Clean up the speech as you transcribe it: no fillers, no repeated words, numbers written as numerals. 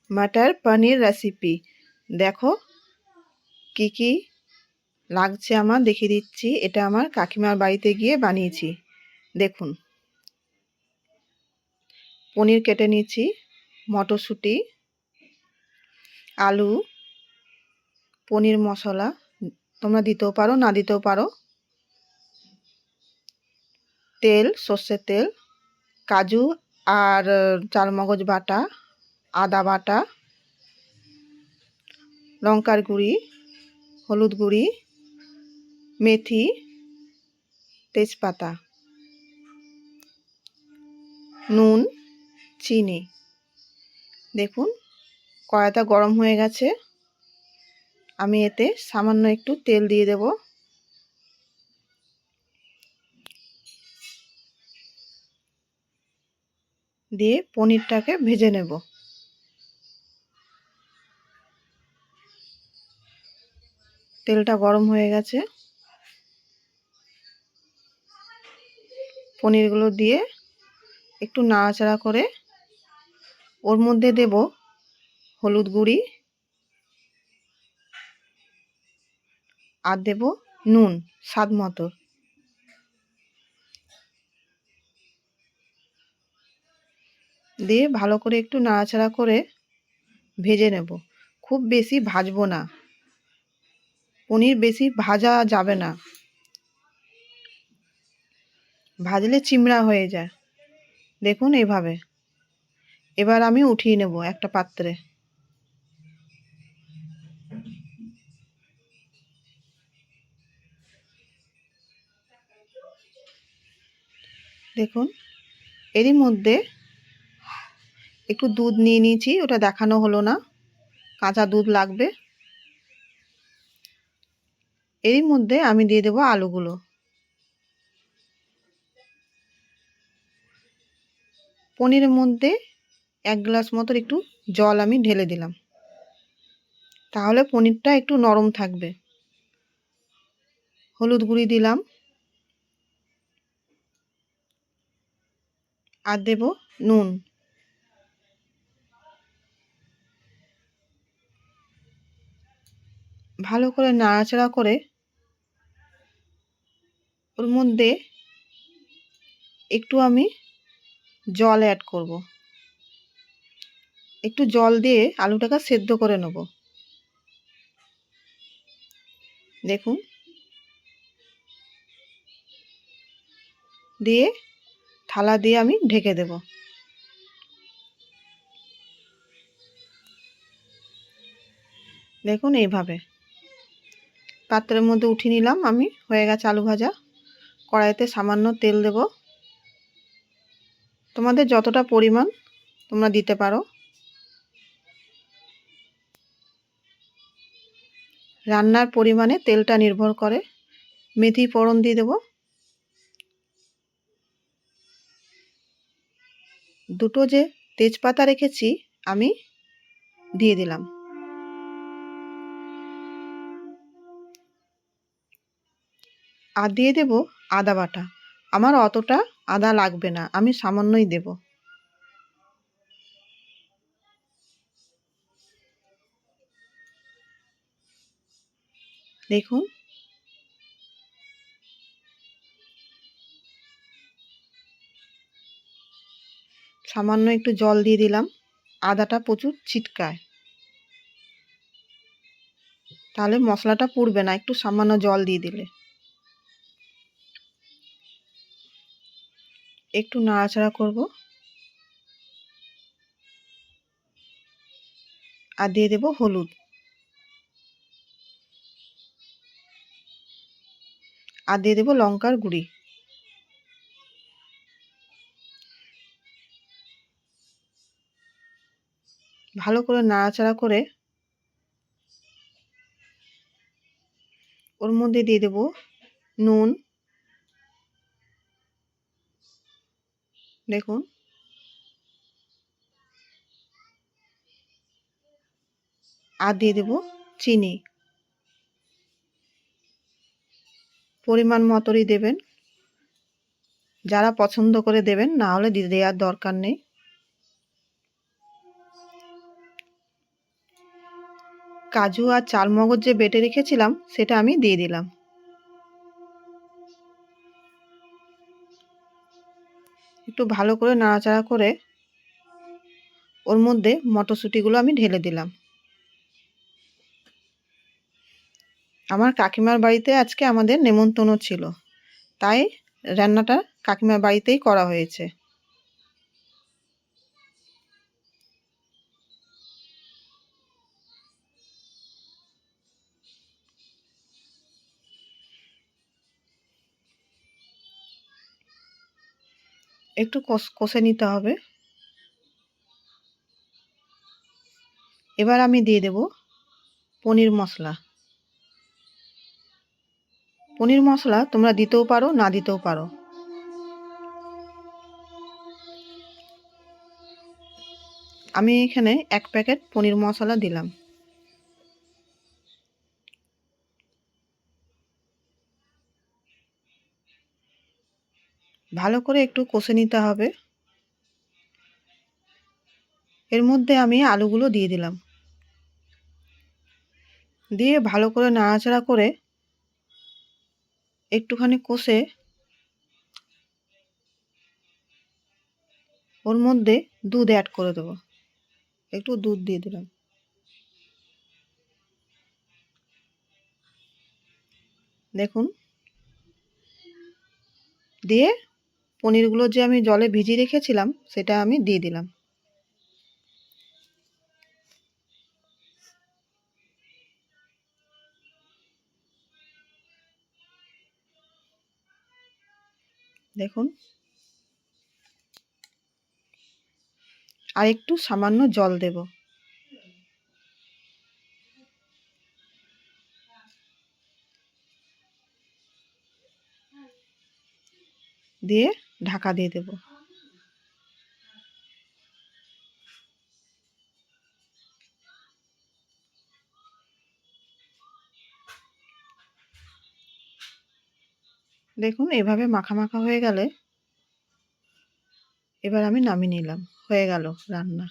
मटर पनीर रेसिपि देखो কি কি লাগছে আমার দেখিয়ে দিচ্ছি। এটা আমার কাকিমার বাড়িতে গিয়ে বানিয়েছি। দেখুন, পনির কেটে নিয়েছি, মটরশুঁটি, আলু, পনির মশলা তোমরা দিতেও পারো না দিতেও পারো, তেল, সর্ষের তেল, কাজু আর চালমগজ বাটা, আদা বাটা, লঙ্কার গুঁড়ি, হলুদ গুঁড়ি, মেথি, তেজপাতা, নুন, চিনি। দেখুন, কড়াইটা গরম হয়ে গেছে। আমি এতে সামান্য একটু তেল দিয়ে দেব। দিয়ে পনিরটাকে ভেজে নেব। তেলটা গরম হয়ে গেছে। পনিরগুলো দিয়ে একটু নাড়াচাড়া করে ওর মধ্যে দেব হলুদ গুঁড়ি আর দেব নুন স্বাদ মতো। দিয়ে ভালো করে একটু নাড়াচাড়া করে ভেজে নেব। খুব বেশি ভাজবো না, পনির বেশি ভাজা যাবে না, ভাজলে চিমড়া হয়ে যায়। দেখুন এইভাবে। এবার আমি উঠিয়ে নেব একটা পাত্রে। দেখুন, এরই মধ্যে একটু দুধ নিয়ে নিয়েছি, ওটা দেখানো হলো না, কাঁচা দুধ লাগবে। এরই মধ্যে আমি দিয়ে দেবো আলুগুলো। পনিরের মধ্যে 1 গ্লাস মতো একটু জল আমি ঢেলে দিলাম, তাহলে পনিরটা একটু নরম থাকবে। হলুদ গুঁড়ি দিলাম আর দেব নুন। ভালো করে নাড়াচাড়া করে ওর মধ্যে একটু আমি জল অ্যাড করব। একটু জল দিয়ে আলুটাকে সেদ্ধ করে নেব। দেখুন, দিয়ে থালা দিয়ে আমি ঢেকে দেব। দেখুন এইভাবে পাত্রের মধ্যে উঠিয়ে নিলাম আমি। হয়ে গেছে আলু ভাজা। কড়াইতে সামান্য তেল দেব, তোমাদের যতটা পরিমাণ তোমরা দিতে পারো। রান্নার পরিমাণে তেলটা নির্ভর করে। মেথি ফোড়ন দিয়ে দেব, দুটো যে তেজপাতা রেখেছি আমি দিয়ে দিলাম। আর দিয়ে দেব আদা বাটা। আমার অতটা আদা লাগবে না, আমি সামান্যই দেব। দেখুন, সামান্য একটু জল দিয়ে দিলাম। আদাটা প্রচুর ছিটকায়, তাহলে মশলাটা পুড়বে না একটু সামান্য জল দিয়ে দিলে। একটু নাড়াচাড়া করব আর দিয়ে দেব হলুদ আর দিয়ে দেব লঙ্কার গুঁড়ি। ভালো করে নাড়াচাড়া করে ওর মধ্যে দিয়ে দেব নুন। দেখুন, আর দিয়ে দেব চিনি। পরিমাণ মতোই দেবেন, যারা পছন্দ করে দেবেন, না হলে দেওয়ার দরকার নেই। কাজু আর চালমগজ যে বেটে রেখেছিলাম সেটা আমি দিয়ে দিলাম। একটু ভালো করে নাড়াচাড়া করে ওর মধ্যে মটরশুঁটিগুলো আমি ঢেলে দিলাম। আমার কাকিমার বাড়িতে আজকে আমাদের নেমন্তন্ন ছিল, তাই রান্নাটা কাকিমার বাড়িতেই করা হয়েছে। একটু কষে নিতে হবে। এবার আমি দিয়ে দেব পনির মশলা। পনির মশলা তোমরা দিতেও পারো, না দিতেও পারো। আমি এখানে 1 প্যাকেট পনির মশলা দিলাম। ভালো করে একটু কষে নিতে হবে। এর মধ্যে আমি আলুগুলো দিয়ে দিলাম। দিয়ে ভালো করে নাড়াচাড়া করে একটুখানি কষে ওর মধ্যে দুধ অ্যাড করে দেব। একটু দুধ দিয়ে দিলাম। দেখুন, দিয়ে পনিরগুলো যে আমি জলে ভিজিয়ে রেখেছিলাম সেটা আমি দিয়ে দিলাম। দেখুন, আর একটু সামান্য জল দেব। দিয়ে ঢাকা দিয়ে দেব। দেখুন, এভাবে মাখা মাখা হয়ে গেলে এবার আমি নামিয়ে নিলাম। হয়ে গেল রান্না।